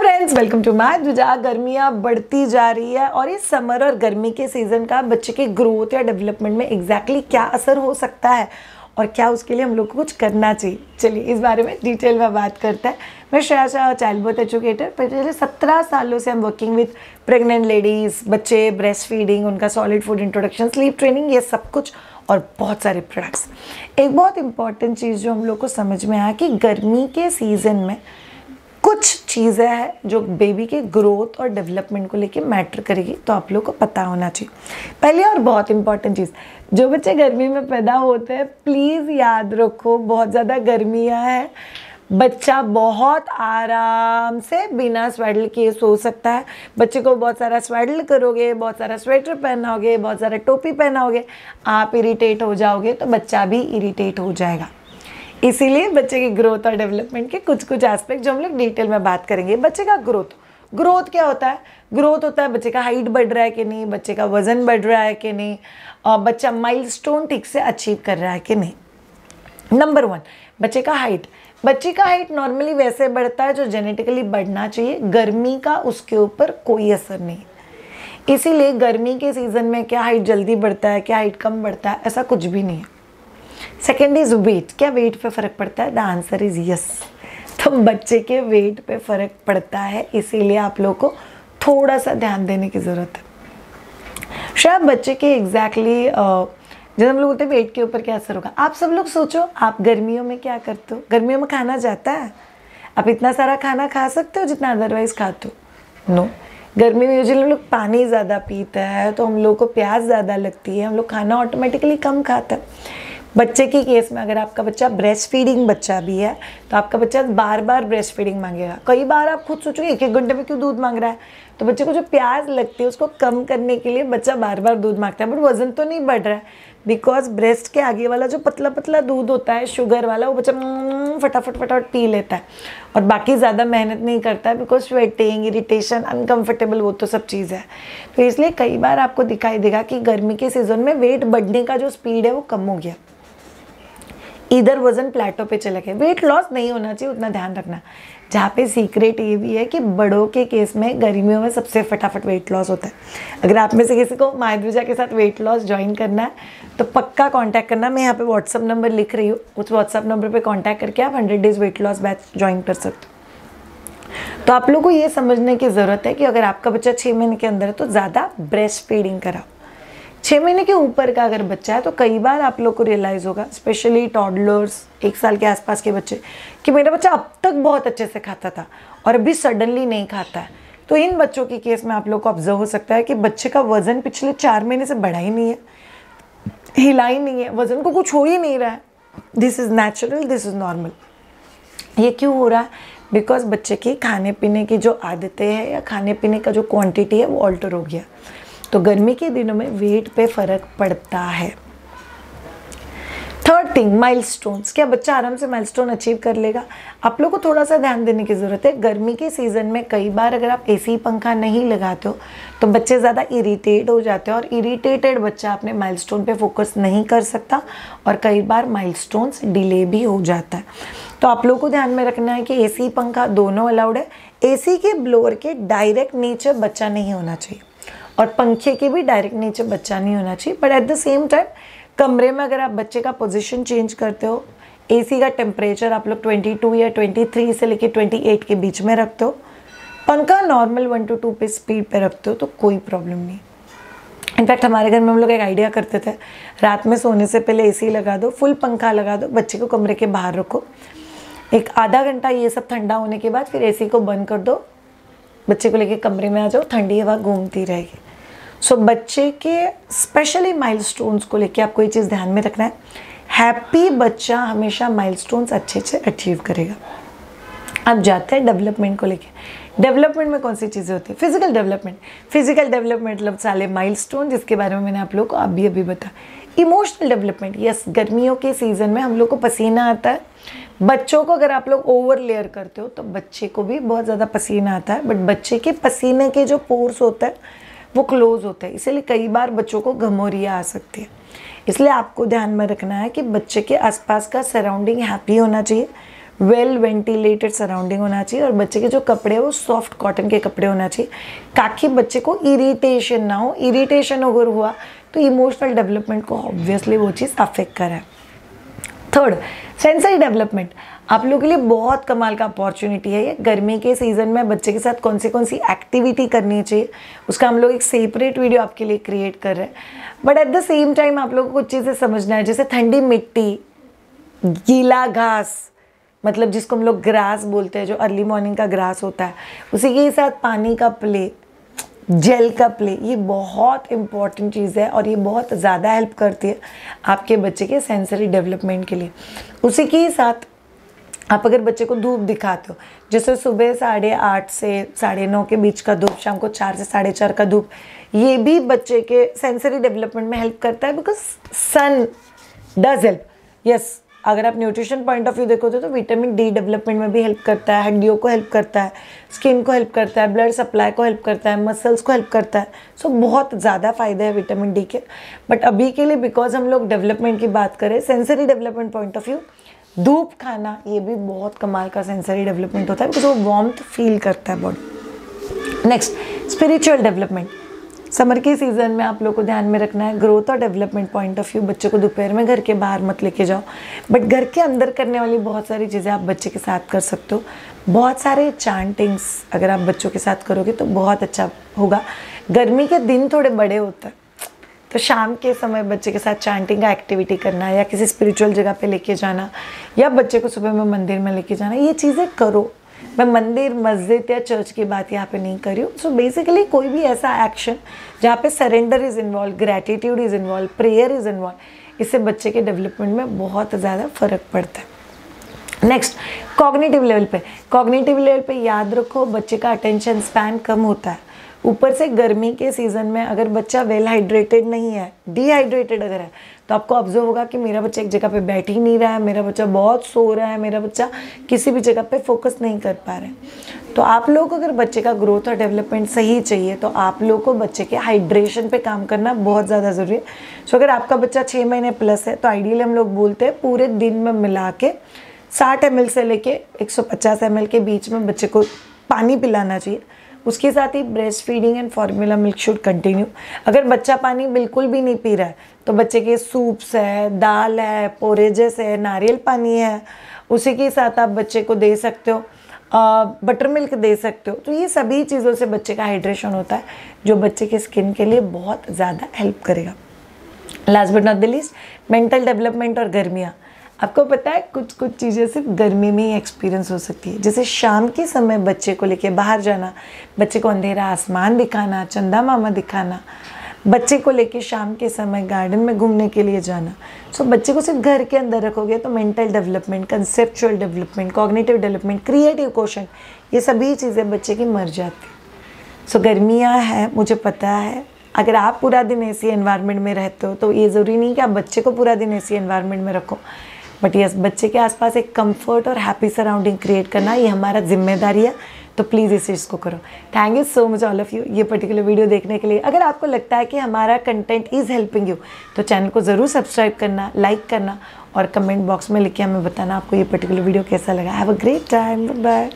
Friends, welcome to my दुजा। गर्मियाँ बढ़ती जा रही है और इस समर और गर्मी के सीज़न का बच्चे के ग्रोथ या डेवलपमेंट में एग्जैक्टली क्या असर हो सकता है और क्या उसके लिए हम लोग को कुछ करना चाहिए। चलिए इस बारे में डिटेल में बात करते हैं। मैं Shreya Shah, child birth educator. पिछले 17 सालों से हम वर्किंग विद प्रेग्नेंट लेडीज़, बच्चे, ब्रेस्ट फीडिंग, उनका solid food introduction, sleep training, ये सब कुछ और बहुत सारे प्रोडक्ट्स। एक बहुत इंपॉर्टेंट चीज़ जो हम लोग को समझ में आया कि गर्मी के सीज़न में कुछ चीज़ें हैं जो बेबी के ग्रोथ और डेवलपमेंट को लेके मैटर करेगी, तो आप लोग को पता होना चाहिए। पहले और बहुत इंपॉर्टेंट चीज़, जो बच्चे गर्मी में पैदा होते हैं प्लीज़ याद रखो, बहुत ज़्यादा गर्मियाँ हैं, बच्चा बहुत आराम से बिना स्वेडल किए सो सकता है। बच्चे को बहुत सारा स्वेडल करोगे, बहुत सारा स्वेटर पहनाओगे, बहुत सारा टोपी पहनाओगे, आप इरिटेट हो जाओगे तो बच्चा भी इरिटेट हो जाएगा। इसीलिए बच्चे की ग्रोथ और डेवलपमेंट के कुछ कुछ एस्पेक्ट जो हम लोग डिटेल में बात करेंगे। बच्चे का ग्रोथ क्या होता है? ग्रोथ होता है बच्चे का हाइट बढ़ रहा है कि नहीं, बच्चे का वजन बढ़ रहा है कि नहीं, और बच्चा माइलस्टोन ठीक से अचीव कर रहा है कि नहीं। नंबर 1, बच्चे का हाइट। बच्चे का हाइट नॉर्मली वैसे बढ़ता है जो जेनेटिकली बढ़ना चाहिए। गर्मी का उसके ऊपर कोई असर नहीं। इसीलिए गर्मी के सीज़न में क्या हाइट जल्दी बढ़ता है, क्या हाइट कम बढ़ता है, ऐसा कुछ भी नहीं है। Second is weight. क्या वेट पे फ़र्क पड़ता है? The answer is yes. तो बच्चे के वेट पे फ़र्क पड़ता है, इसीलिए आप लोग को थोड़ा सा ध्यान देने की ज़रूरत है। शायद बच्चे के एग्जैक्टली जब हम लोग बोलते हैं वेट के ऊपर क्या असर होगा, आप सब लोग सोचो, आप गर्मियों में क्या करते हो? गर्मियों में खाना जाता है? आप इतना सारा खाना खा सकते हो जितना अदरवाइज़ खाते हो? नो। गर्मी में यूजुअली हम लोग पानी ज़्यादा पीते हैं तो हम लोग को प्यास ज़्यादा लगती है, हम लोग खाना ऑटोमेटिकली कम खाता है। बच्चे के केस में अगर आपका बच्चा ब्रेस्ट फीडिंग बच्चा भी है तो आपका बच्चा बार बार ब्रेस्ट फीडिंग मांगेगा। कई बार आप खुद सोचोगे एक एक घंटे में क्यों दूध मांग रहा है, तो बच्चे को जो प्यास लगती है उसको कम करने के लिए बच्चा बार बार दूध मांगता है, बट वजन तो नहीं बढ़ रहा है। बिकॉज ब्रेस्ट के आगे वाला जो पतला पतला दूध होता है, शुगर वाला, वो बच्चा फटाफट फटाफट पी लेता है और बाकी ज़्यादा मेहनत नहीं करता है। बिकॉज स्वेटिंग, इरिटेशन, अनकम्फर्टेबल, वो तो सब चीज़ है। तो इसलिए कई बार आपको दिखाई देगा कि गर्मी के सीज़न में वेट बढ़ने का जो स्पीड है वो कम हो गया, इधर वजन प्लेटो पे चला गया। वेट लॉस नहीं होना चाहिए, उतना ध्यान रखना। जहाँ पे सीक्रेट ये भी है कि बड़ों के केस में गर्मियों में सबसे फटाफट वेट लॉस होता है। अगर आप में से किसी को मायदूजा के साथ वेट लॉस ज्वाइन करना है तो पक्का कांटेक्ट करना। मैं यहाँ पे व्हाट्सअप नंबर लिख रही हूँ, उस व्हाट्सअप नंबर पे कांटेक्ट करके आप 100 days weight loss batch join कर सकते हो। तो आप लोगों को ये समझने की ज़रूरत है कि अगर आपका बच्चा 6 महीने के अंदर है तो ज़्यादा ब्रेस्ट फीडिंग कराओ। 6 महीने के ऊपर का अगर बच्चा है तो कई बार आप लोग को रियलाइज़ होगा, स्पेशली टॉडलर्स, 1 साल के आसपास के बच्चे, कि मेरा बच्चा अब तक बहुत अच्छे से खाता था और अभी सडनली नहीं खाता है। तो इन बच्चों के केस में आप लोग को ऑब्जर्व हो सकता है कि बच्चे का वज़न पिछले 4 महीने से बढ़ा ही नहीं है, हिला ही नहीं है, वज़न को कुछ हो ही नहीं रहा है। This is natural, this is normal. ये क्यों हो रहा है? बिकॉज बच्चे की खाने पीने की जो आदतें हैं या खाने पीने का जो क्वांटिटी है वो ऑल्टर हो गया। तो गर्मी के दिनों में वेट पे फ़र्क पड़ता है। Third thing, milestones. क्या बच्चा आराम से माइलस्टोन अचीव कर लेगा? आप लोग को थोड़ा सा ध्यान देने की ज़रूरत है। गर्मी के सीज़न में कई बार अगर आप एसी पंखा नहीं लगाते हो तो बच्चे ज़्यादा इरिटेट हो जाते हैं और इरिटेटेड बच्चा अपने माइलस्टोन पे फोकस नहीं कर सकता और कई बार माइलस्टोन्स डिले भी हो जाता है। तो आप लोग को ध्यान में रखना है कि एसी पंखा दोनों अलाउड है। एसी के ब्लोअर के डायरेक्ट नीचे बच्चा नहीं होना चाहिए और पंखे के भी डायरेक्ट नीचे बच्चा नहीं होना चाहिए। But at the same time कमरे में अगर आप बच्चे का पोजीशन चेंज करते हो, एसी का टेम्परेचर आप लोग 22 या 23 से लेके 28 के बीच में रखते हो, पंखा नॉर्मल 1 to 2 पे स्पीड पे रखते हो, तो कोई प्रॉब्लम नहीं। इनफैक्ट हमारे घर में हम लोग एक आइडिया करते थे, रात में सोने से पहले एसी लगा दो, फुल पंखा लगा दो, बच्चे को कमरे के बाहर रखो, एक आधा घंटा ये सब ठंडा होने के बाद फिर एसी को बंद कर दो, बच्चे को लेके कमरे में आ जाओ, ठंडी हवा घूमती रहेगी। सो बच्चे के स्पेशली माइलस्टोन्स को लेके आपको ये चीज़ ध्यान में रखना है। हैप्पी बच्चा हमेशा माइलस्टोन्स अच्छे से अचीव करेगा। अब जाते हैं डेवलपमेंट को लेके। डेवलपमेंट में कौन सी चीज़ें होती है? Physical development. फिजिकल डेवलपमेंट मतलब साले माइलस्टोन, जिसके बारे में मैंने आप लोग को अभी बताया। इमोशनल डेवलपमेंट, यस, गर्मियों के सीज़न में हम लोग को पसीना आता है। बच्चों को अगर आप लोग ओवर लेयर करते हो तो बच्चे को भी बहुत ज़्यादा पसीना आता है, बट बच्चे के पसीने के जो पोर्स होता है वो क्लोज होता है, इसीलिए कई बार बच्चों को घमौरियाँ आ सकती है। इसलिए आपको ध्यान में रखना है कि बच्चे के आसपास का सराउंडिंग हैप्पी होना चाहिए, वेल वेंटिलेटेड सराउंडिंग होना चाहिए और बच्चे के जो कपड़े हैं वो सॉफ्ट कॉटन के कपड़े होना चाहिए ताकि बच्चे को इरिटेशन ना हो। इरिटेशन अगर हुआ तो इमोशनल डेवलपमेंट को ऑब्वियसली वो चीज़ अफेक्ट करे। थर्ड, सेंसरी डेवलपमेंट आप लोगों के लिए बहुत कमाल का अपॉर्चुनिटी है ये। गर्मी के सीज़न में बच्चे के साथ कौन सी एक्टिविटी करनी चाहिए उसका हम लोग एक सेपरेट वीडियो आपके लिए क्रिएट कर रहे हैं। But at the same time आप लोगों को कुछ चीज़ें समझना है, जैसे ठंडी मिट्टी, गीला घास, मतलब जिसको हम लोग ग्रास बोलते हैं, जो अर्ली मॉर्निंग का ग्रास होता है, उसी के साथ पानी का प्ले, जेल का प्ले, ये बहुत इंपॉर्टेंट चीज़ है और ये बहुत ज़्यादा हेल्प करती है आपके बच्चे के सेंसरी डेवलपमेंट के लिए। उसी के साथ आप अगर बच्चे को धूप दिखाते हो, जैसे सुबह 8:30 से 9:30 के बीच का धूप, शाम को 4 से 4:30 का धूप, ये भी बच्चे के सेंसरी डेवलपमेंट में हेल्प करता है because sun does help. Yes, अगर आप न्यूट्रिशन पॉइंट ऑफ व्यू देखोगे तो विटामिन डी डेवलपमेंट में भी हेल्प करता है, हड्डियों को हेल्प करता है, स्किन को हेल्प करता है, ब्लड सप्लाई को हेल्प करता है, मसल्स को हेल्प करता है। सो बहुत ज़्यादा फ़ायदे हैं विटामिन डी के। बट अभी के लिए बिकॉज हम लोग डेवलपमेंट की बात करें, sensory development point of view, धूप खाना ये भी बहुत कमाल का सेंसरी डेवलपमेंट होता है बिकॉज वो वार्मथ फील करता है body. Next, spiritual development. Summer के सीज़न में आप लोग को ध्यान में रखना है ग्रोथ और डेवलपमेंट पॉइंट ऑफ व्यू, बच्चों को दोपहर में घर के बाहर मत लेके जाओ, बट घर के अंदर करने वाली बहुत सारी चीज़ें आप बच्चे के साथ कर सकते हो। बहुत सारे चांटिंग्स अगर आप बच्चों के साथ करोगे तो बहुत अच्छा होगा। गर्मी के दिन थोड़े बड़े होते हैं तो शाम के समय बच्चे के साथ चांटिंग का एक्टिविटी करना या किसी स्पिरिचुअल जगह पे लेके जाना या बच्चे को सुबह में मंदिर में लेके जाना, ये चीज़ें करो। मैं मंदिर, मस्जिद या चर्च की बात यहाँ पे नहीं कर रही हूँ। सो बेसिकली कोई भी ऐसा एक्शन जहाँ पे surrender is involve, gratitude is involve, prayer is involve, इससे बच्चे के डेवलपमेंट में बहुत ज़्यादा फ़र्क पड़ता है। नेक्स्ट, कॉग्निटिव लेवल पे। कॉग्निटिव लेवल पे याद रखो बच्चे का अटेंशन स्पैन कम होता है। ऊपर से गर्मी के सीज़न में अगर बच्चा वेल हाइड्रेटेड नहीं है, डिहाइड्रेटेड अगर है, तो आपको ऑब्जर्व होगा कि मेरा बच्चा एक जगह पे बैठ ही नहीं रहा है, मेरा बच्चा बहुत सो रहा है, मेरा बच्चा किसी भी जगह पे फोकस नहीं कर पा रहे हैं। तो आप लोग को अगर बच्चे का ग्रोथ और डेवलपमेंट सही चाहिए तो आप लोग को बच्चे के हाइड्रेशन पे काम करना बहुत ज़्यादा ज़रूरी है। सो अगर आपका बच्चा 6 महीने प्लस है तो आइडियली हम लोग बोलते हैं पूरे दिन में मिला के 60 ml से लेके 150 ml के बीच में बच्चे को पानी पिलाना चाहिए। उसके साथ ही breast feeding and formula milk should continue. अगर बच्चा पानी बिल्कुल भी नहीं पी रहा है तो बच्चे के सूप्स है, दाल है, पोरेजेस है, नारियल पानी है, उसी के साथ आप बच्चे को दे सकते हो, बटर मिल्क दे सकते हो। तो ये सभी चीज़ों से बच्चे का हाइड्रेशन होता है जो बच्चे के स्किन के लिए बहुत ज़्यादा हेल्प करेगा। Last but not the least, mental development और गर्मियाँ। आपको पता है कुछ चीज़ें सिर्फ गर्मी में ही एक्सपीरियंस हो सकती है, जैसे शाम के समय बच्चे को लेके बाहर जाना, बच्चे को अंधेरा आसमान दिखाना, चंदा मामा दिखाना, बच्चे को लेके शाम के समय गार्डन में घूमने के लिए जाना। सो बच्चे को सिर्फ घर के अंदर रखोगे तो mental development, conceptual development, cognitive development, creative question, ये सभी चीज़ें बच्चे की मर जाती। सो गर्मियाँ हैं, मुझे पता है। अगर आप पूरा दिन ऐसी एनवायरनमेंट में रहते हो तो ये ज़रूरी नहीं कि आप बच्चे को पूरा दिन ऐसी एनवायरनमेंट में रखो, बट यस, बच्चे के आसपास एक कंफर्ट और हैप्पी सराउंडिंग क्रिएट करना ये हमारा जिम्मेदारी है। तो प्लीज़ इस चीज़ को करो। Thank you so much all of you ये पर्टिकुलर वीडियो देखने के लिए। अगर आपको लगता है कि हमारा कंटेंट इज़ हेल्पिंग यू तो चैनल को ज़रूर सब्सक्राइब करना, लाइक करना और कमेंट बॉक्स में लिख के हमें बताना आपको ये पर्टिकुलर वीडियो कैसा लगा। Have a great time, bye bye.